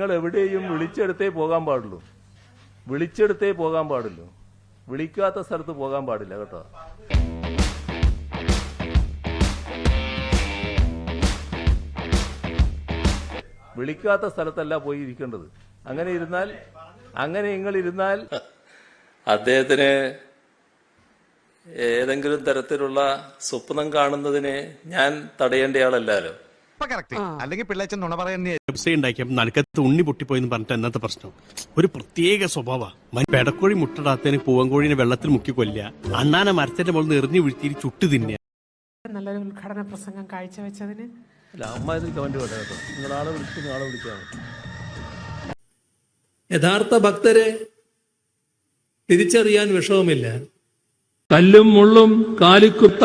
നിങ്ങൾ എവിടെയും വിളിച്ചെടുത്തേ പോകാൻ പാടുള്ളൂ. വിളിച്ചെടുത്തേ പോകാൻ പാടുള്ളൂ. വിളിക്കാത്ത സ്ഥലത്ത് പോകാൻ പാടില്ല കേട്ടോ. വിളിക്കാത്ത സ്ഥലത്തല്ല പോയി ഇരിക്കേണ്ടത്. അങ്ങനെ നിങ്ങൾ ഇരുന്നാൽ അദ്ദേഹത്തിന് ഏതെങ്കിലും തരത്തിലുള്ള സ്വപ്നം കാണുന്നതിനെ ഞാൻ തടയേണ്ടയാളല്ലോ. അല്ലെങ്കിൽ പിള്ളേച്ചൻ നുണ പറയുന്നേ നടുക്കത്ത് ഉണ്ണി പൊട്ടിപ്പോയെന്ന് പറഞ്ഞിട്ട് എന്നത്തെ പ്രശ്നം ഒരു പ്രത്യേക സ്വഭാവ. പെടക്കോഴി മുട്ടടാത്തതിന് പൂവൻകോഴിനെ വെള്ളത്തിൽ മുക്കി കൊല്ലുക, അണ്ണാനെ മരത്തിന്റെ മുകളിൽ എറിഞ്ഞു വീഴ്ത്തി ചുട്ടു തിന്നുക. നല്ലൊരു ഉദ്ഘാടന പ്രസംഗം കാഴ്ചവെച്ചതിന് യഥാർത്ഥ ഭക്തരെ തിരിച്ചറിയാൻ വിഷമമില്ല. കല്ലും മുള്ളും കാലിക്കുത്ത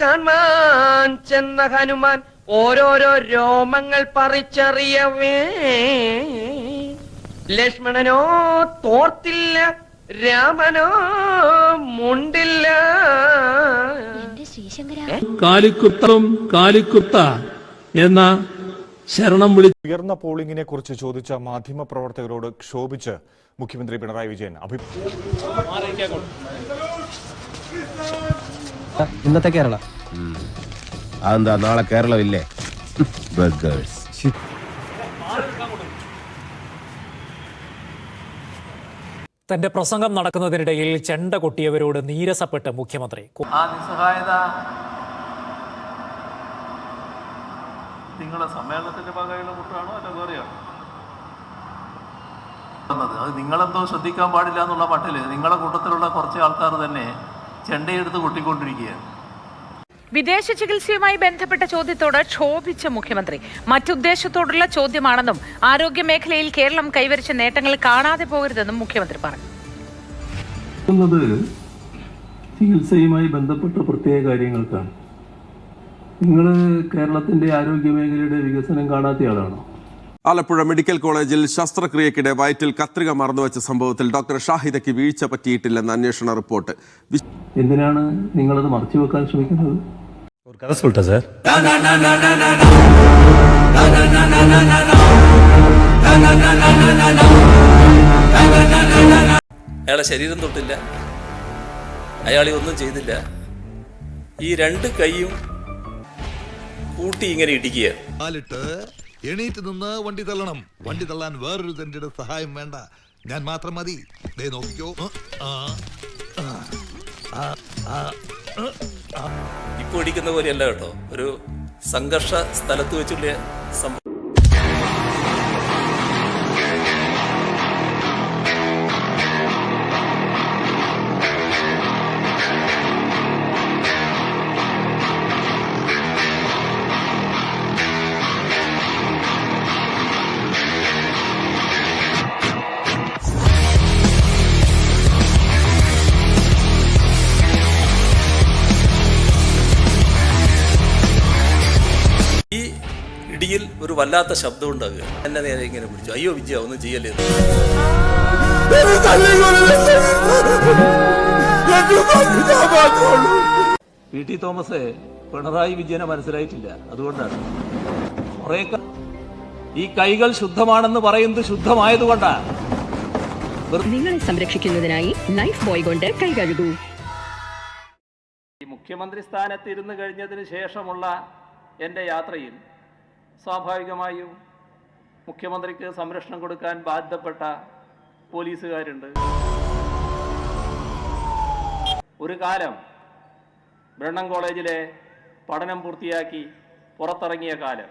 കാണാൻ ചെന്ന ഹനുമാൻ ഓരോരോ രോമങ്ങൾ പറിച്ചറിയവേ ലക്ഷ്മണനോ തോർത്തില്ല, രാമനോ മുണ്ടില്ല. കാലിക്കുത്തം കാലിക്കുത്ത എന്ന ശരണം വിളിച്ചു. ഉയർന്ന പോളിംഗിനെ കുറിച്ച് ചോദിച്ച മാധ്യമപ്രവർത്തകരോട് ക്ഷോഭിച്ച് മുഖ്യമന്ത്രി പിണറായി വിജയൻ ഇന്നത്തെ കേരള അതെന്താ നാളെ കേരളമില്ലേ? തന്റെ പ്രസംഗം നടക്കുന്നതിനിടയിൽ ചെണ്ട കൊട്ടിയവരോട് നീരസപ്പെട്ട് മുഖ്യമന്ത്രി. ആ നിസ്സഹായത നിങ്ങളുടെ സമ്മേളനത്തിന്റെ ഭാഗമായുള്ള കുട്ടാണോ അല്ല വേറെയാണോ? അത് നിങ്ങളെന്തോ ശ്രദ്ധിക്കാൻ പാടില്ല എന്നുള്ള മട്ടില് നിങ്ങളുടെ കൂട്ടത്തിലുള്ള കുറച്ച് ആൾക്കാർ തന്നെ ചെണ്ടയെടുത്ത് കൊട്ടിക്കൊണ്ടിരിക്കുകയാണ്. വിദേശ ചികിത്സയുമായി ബന്ധപ്പെട്ട ചോദ്യത്തോട് ക്ഷോഭിച്ച മുഖ്യമന്ത്രി മറ്റുദ്ദേശത്തോടുള്ള ചോദ്യമാണെന്നും ആരോഗ്യ മേഖലയിൽ കേരളം കൈവരിച്ച നേട്ടങ്ങൾ കാണാതെ പോകരുതെന്നും മുഖ്യമന്ത്രി പറഞ്ഞു. ചികിത്സയുമായി ബന്ധപ്പെട്ട പ്രത്യേക കാര്യങ്ങൾക്കാണ്. നിങ്ങൾ കേരളത്തിന്റെ ആരോഗ്യ മേഖലയുടെ വികസനം കാണാത്തയാളാണോ? ആലപ്പുഴ മെഡിക്കൽ കോളേജിൽ ശസ്ത്രക്രിയക്കിടെ വയറ്റിൽ കത്രിക മറന്നുവെച്ച സംഭവത്തിൽ ഡോക്ടർ ഷാഹിദയ്ക്ക് വീഴ്ച പറ്റിയിട്ടില്ലെന്ന് അന്വേഷണ റിപ്പോർട്ട്. എന്തിനാണ് നിങ്ങളത് മറച്ചുവെക്കാൻ ശ്രമിക്കുന്നത്? അയാളെ ശരീരം തൊട്ടില്ല, അയാളെ ഒന്നും ചെയ്തില്ല. ഈ രണ്ട് കൈയും കൂട്ടി ഇങ്ങനെ ഇടിക്കുക. എണീറ്റ് നിന്ന് വണ്ടി തള്ളണം. വണ്ടി തള്ളാൻ വേറൊരു തന്റെ സഹായം വേണ്ട, ഞാൻ മാത്രം മതി. ദേ നോക്കിക്കോ. ഇപ്പൊ ഇടിക്കുന്ന പോലെയല്ല കേട്ടോ, ഒരു സംഘർഷ സ്ഥലത്ത് വെച്ചുള്ള സംഭവം. ഇടിയിൽ ഒരു വല്ലാത്ത ശബ്ദം ഉണ്ടാകുക. എന്നെ നേരെ ഇങ്ങനെ പിടിച്ചു. അയ്യോ വിജയ ഒന്നും ചെയ്യല്ലേ. PT തോമസ് പിണറായി വിജയനെ മനസ്സിലായിട്ടില്ല. അതുകൊണ്ടാണ് കുറെ ഈ കൈകൾ ശുദ്ധമാണെന്ന് പറയുന്നത് ശുദ്ധമായതുകൊണ്ടാണ്. നിങ്ങളെ സംരക്ഷിക്കുന്നതിനായി ലൈഫ് ബോയ് കൊണ്ട് കൈ കഴുകൂ. മുഖ്യമന്ത്രി സ്ഥാനത്ത് ഇരുന്ന് കഴിഞ്ഞതിന് ശേഷമുള്ള എൻ്റെ യാത്രയിൽ സ്വാഭാവികമായും മുഖ്യമന്ത്രിക്ക് സംരക്ഷണം കൊടുക്കാൻ ബാധ്യപ്പെട്ട പോലീസുകാരുണ്ട്. ഒരു കാലം ബ്രണ്ണൻ കോളേജിലെ പഠനം പൂർത്തിയാക്കി പുറത്തിറങ്ങിയ കാലം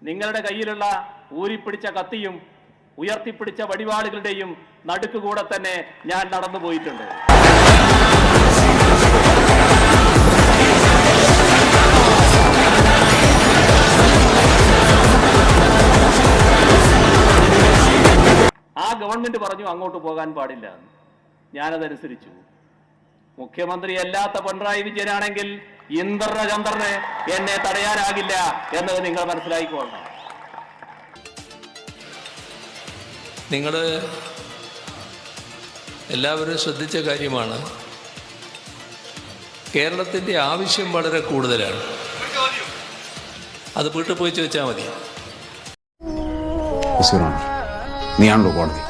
നിങ്ങളുടെ കയ്യിലുള്ള ഊരിപ്പിടിച്ച കത്തിയും ഉയർത്തിപ്പിടിച്ച വടിവാളുകളുടെയും നടുക്കുകൂടെ തന്നെ ഞാൻ നടന്നു പോയിട്ടുണ്ട്. ആ ഗവൺമെന്റ് പറഞ്ഞു അങ്ങോട്ട് പോകാൻ പാടില്ല. ഞാനതനുസരിച്ചു. മുഖ്യമന്ത്രി അല്ലാത്ത പിണറായി വിജയനാണെങ്കിൽ ഇന്ദ്രചന്ദ്രന് എന്നെ തടയാനാകില്ല എന്നത് നിങ്ങൾ മനസ്സിലാക്കിക്കൊള്ളണം. നിങ്ങൾ എല്ലാവരും ശ്രദ്ധിച്ച കാര്യമാണ്, കേരളത്തിൻ്റെ ആവശ്യം വളരെ കൂടുതലാണ്. അത് വീട്ടിൽ പോയി ചോദിച്ചാൽ മതി. നീയാണല്ലോ കോടതി.